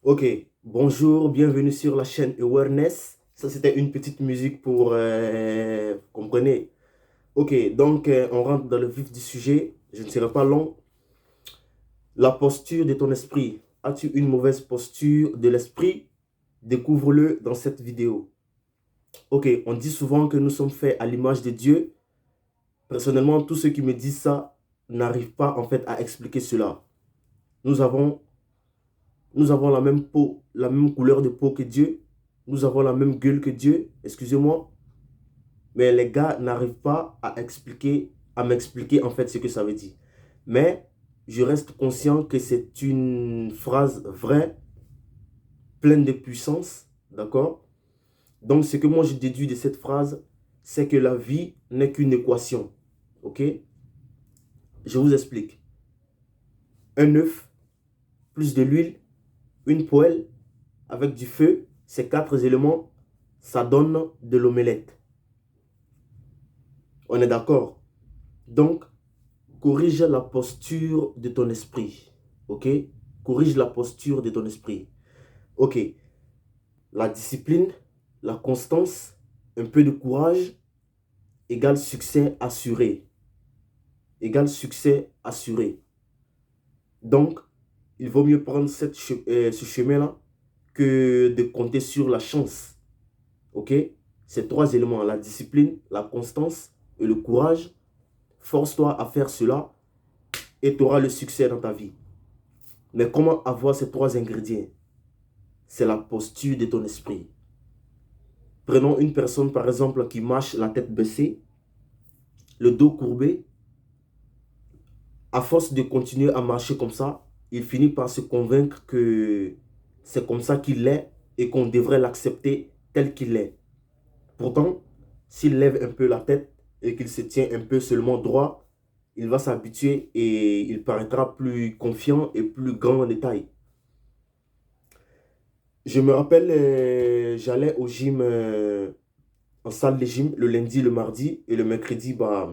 Ok, bonjour, bienvenue sur la chaîne Awareness. Ça, c'était une petite musique pour... comprenez? Ok, donc on rentre dans le vif du sujet. Je ne serai pas long. La posture de ton esprit. As-tu une mauvaise posture de l'esprit? Découvre-le dans cette vidéo. Ok, on dit souvent que nous sommes faits à l'image de Dieu. Personnellement, tous ceux qui me disent ça n'arrivent pas en fait à expliquer cela. Nous avons Nous avons la même peau, la même couleur de peau que Dieu. Nous avons la même gueule que Dieu, excusez-moi. Mais les gars n'arrivent pas à m'expliquer en fait ce que ça veut dire. Mais je reste conscient que c'est une phrase vraie, pleine de puissance, d'accord? Donc ce que moi je déduis de cette phrase, c'est que la vie n'est qu'une équation, ok? Je vous explique. Un œuf, plus de l'huile, une poêle, avec du feu, ces quatre éléments, ça donne de l'omelette. On est d'accord? Donc, corrige la posture de ton esprit. Ok? Corrige la posture de ton esprit. Ok. La discipline, la constance, un peu de courage, égale succès assuré. Égale succès assuré. Donc, il vaut mieux prendre ce chemin-là que de compter sur la chance. Ok? Ces trois éléments, la discipline, la constance et le courage, force-toi à faire cela et tu auras le succès dans ta vie. Mais comment avoir ces trois ingrédients? C'est la posture de ton esprit. Prenons une personne, par exemple, qui marche la tête baissée, le dos courbé. À force de continuer à marcher comme ça, il finit par se convaincre que c'est comme ça qu'il est et qu'on devrait l'accepter tel qu'il est. Pourtant, s'il lève un peu la tête et qu'il se tient un peu seulement droit, il va s'habituer et il paraîtra plus confiant et plus grand en détail. Je me rappelle, j'allais au gym, en salle de gym, le lundi, le mardi et le mercredi, bah,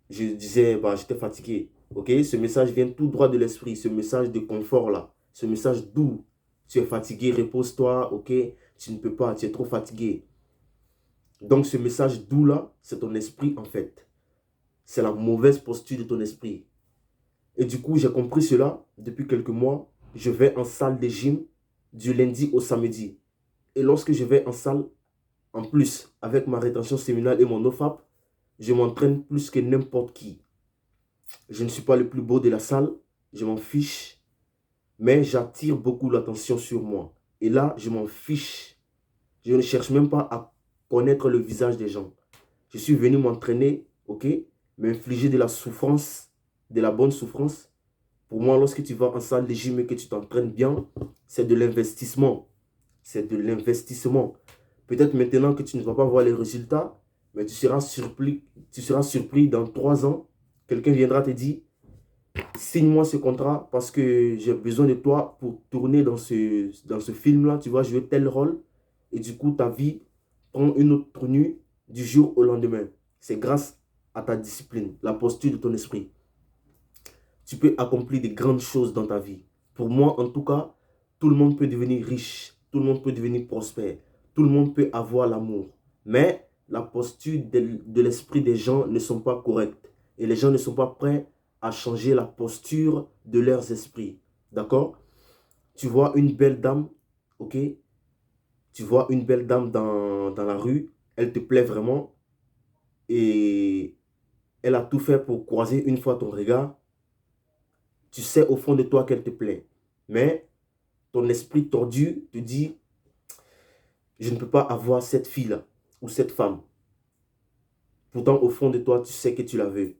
je disais, bah, j'étais fatigué. Ok, ce message vient tout droit de l'esprit, ce message de confort là, ce message doux. Tu es fatigué, repose-toi, ok, tu ne peux pas, tu es trop fatigué. Donc ce message doux là, c'est ton esprit en fait. C'est la mauvaise posture de ton esprit. Et du coup, j'ai compris cela depuis quelques mois. Je vais en salle de gym du lundi au samedi. Et lorsque je vais en salle, en plus, avec ma rétention séminale et mon OFAP, je m'entraîne plus que n'importe qui. Je ne suis pas le plus beau de la salle, je m'en fiche, mais j'attire beaucoup l'attention sur moi. Et là, je m'en fiche. Je ne cherche même pas à connaître le visage des gens. Je suis venu m'entraîner, ok, m'infliger de la souffrance, de la bonne souffrance. Pour moi, lorsque tu vas en salle de gym et que tu t'entraînes bien, c'est de l'investissement. C'est de l'investissement. Peut-être maintenant que tu ne vas pas voir les résultats, mais tu seras surpris dans 3 ans. Quelqu'un viendra te dire, signe-moi ce contrat parce que j'ai besoin de toi pour tourner dans ce film-là. Tu vas jouer tel rôle. Et du coup, ta vie prend une autre tenue du jour au lendemain. C'est grâce à ta discipline, la posture de ton esprit. Tu peux accomplir de grandes choses dans ta vie. Pour moi, en tout cas, tout le monde peut devenir riche. Tout le monde peut devenir prospère. Tout le monde peut avoir l'amour. Mais la posture de l'esprit des gens ne sont pas correctes. Et les gens ne sont pas prêts à changer la posture de leurs esprits. D'accord? Tu vois une belle dame, ok? Tu vois une belle dame dans la rue, elle te plaît vraiment et elle a tout fait pour croiser une fois ton regard. Tu sais au fond de toi qu'elle te plaît. Mais ton esprit tordu te dit, je ne peux pas avoir cette fille-là ou cette femme. Pourtant, au fond de toi, tu sais que tu la veux.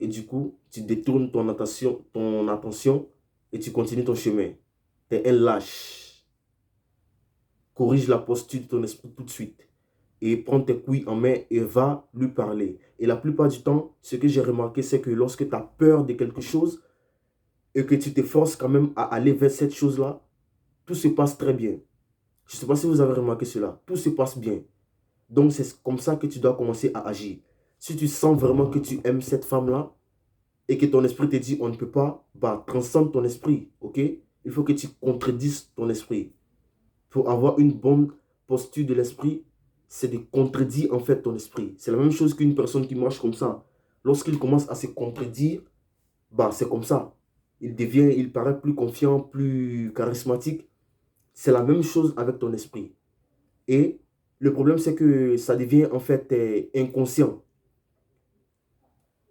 Et du coup, tu détournes ton attention et tu continues ton chemin. Tu es un lâche. Corrige la posture de ton esprit tout de suite. Et prends tes couilles en main et va lui parler. Et la plupart du temps, ce que j'ai remarqué, c'est que lorsque tu as peur de quelque chose et que tu te forces quand même à aller vers cette chose-là, tout se passe très bien. Je ne sais pas si vous avez remarqué cela. Tout se passe bien. Donc, c'est comme ça que tu dois commencer à agir. Si tu sens vraiment que tu aimes cette femme-là et que ton esprit te dit on ne peut pas, bah, transcende ton esprit, ok? Il faut que tu contredises ton esprit. Pour avoir une bonne posture de l'esprit, c'est de contredire en fait ton esprit. C'est la même chose qu'une personne qui marche comme ça. Lorsqu'il commence à se contredire, bah c'est comme ça. Il paraît plus confiant, plus charismatique. C'est la même chose avec ton esprit. Et le problème, c'est que ça devient en fait inconscient.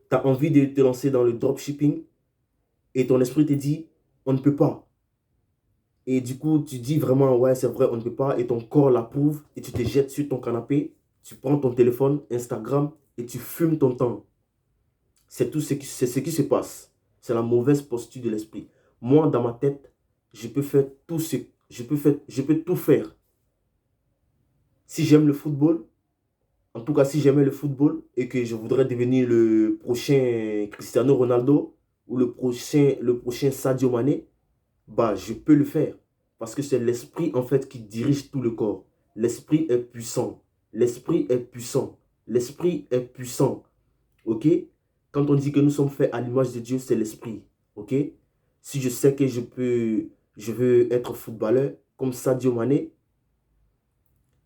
Tu as envie de te lancer dans le dropshipping et ton esprit te dit, on ne peut pas. Et du coup, tu dis vraiment, ouais, c'est vrai, on ne peut pas. Et ton corps l'approuve et tu te jettes sur ton canapé, tu prends ton téléphone, Instagram et tu fumes ton temps. C'est c'est ce qui se passe. C'est la mauvaise posture de l'esprit. Moi, dans ma tête, je peux faire tout ce, je peux tout faire. Si j'aime le football, en tout cas, si j'aimais le football et que je voudrais devenir le prochain Cristiano Ronaldo ou le prochain Sadio Mané, bah, je peux le faire. Parce que c'est l'esprit, en fait, qui dirige tout le corps. L'esprit est puissant. L'esprit est puissant. L'esprit est puissant. OK? Quand on dit que nous sommes faits à l'image de Dieu, c'est l'esprit. OK? Si je sais que je veux être footballeur comme Sadio Mané,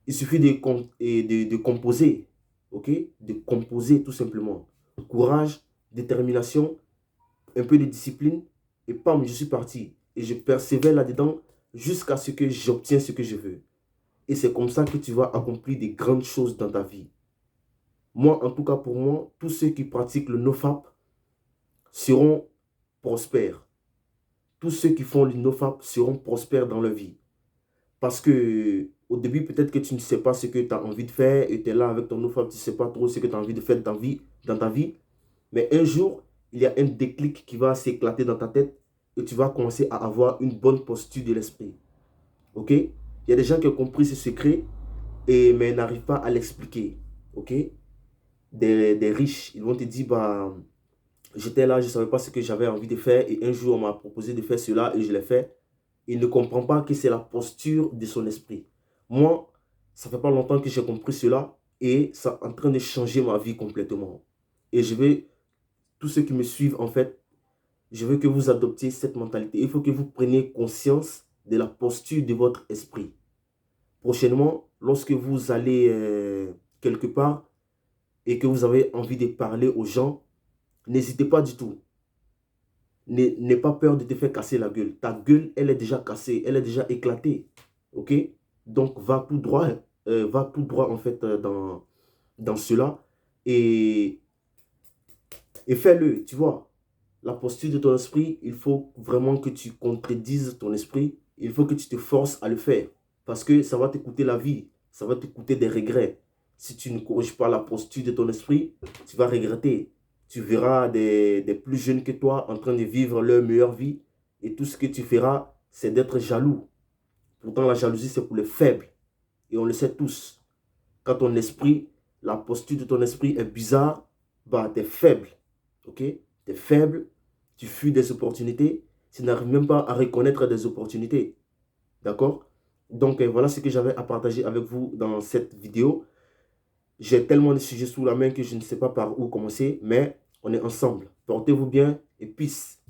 il suffit de composer. OK? De composer tout simplement. Courage, détermination, un peu de discipline, et pam, je suis parti. Et je persévère là-dedans jusqu'à ce que j'obtienne ce que je veux. Et c'est comme ça que tu vas accomplir des grandes choses dans ta vie. Moi, en tout cas pour moi, tous ceux qui pratiquent le NoFap seront prospères. Tous ceux qui font le NoFap seront prospères dans leur vie. Parce que au début, peut-être que tu ne sais pas ce que tu as envie de faire et tu es là avec ton NoFap, tu ne sais pas trop ce que tu as envie de faire dans ta vie. Mais un jour, il y a un déclic qui va s'éclater dans ta tête et tu vas commencer à avoir une bonne posture de l'esprit. OK? Il y a des gens qui ont compris ce secret, mais n'arrivent pas à l'expliquer. OK? Des riches, ils vont te dire, bah, j'étais là, je ne savais pas ce que j'avais envie de faire et un jour, on m'a proposé de faire cela et je l'ai fait. Il ne comprend pas que c'est la posture de son esprit. Moi, ça fait pas longtemps que j'ai compris cela et ça est en train de changer ma vie complètement. Et tous ceux qui me suivent, en fait, je veux que vous adoptiez cette mentalité. Il faut que vous preniez conscience de la posture de votre esprit. Prochainement, lorsque vous allez quelque part et que vous avez envie de parler aux gens, n'hésitez pas du tout. N'aie pas peur de te faire casser la gueule. Ta gueule, elle est déjà cassée, elle est déjà éclatée. OK? Donc, va tout droit en fait dans cela et, et fais-le, tu vois. La posture de ton esprit, il faut vraiment que tu contredises ton esprit. Il faut que tu te forces à le faire. Parce que ça va te coûter la vie. Ça va te coûter des regrets. Si tu ne corriges pas la posture de ton esprit, tu vas regretter. Tu verras des plus jeunes que toi en train de vivre leur meilleure vie. Et tout ce que tu feras, c'est d'être jaloux. Pourtant, la jalousie, c'est pour les faibles. Et on le sait tous. Quand ton esprit, la posture de ton esprit est bizarre, bah, tu es faible. OK? Tu es faible, tu fuis des opportunités, tu n'arrives même pas à reconnaître des opportunités. D'accord? Donc, voilà ce que j'avais à partager avec vous dans cette vidéo. J'ai tellement de sujets sous la main que je ne sais pas par où commencer, mais on est ensemble. Portez-vous bien et peace.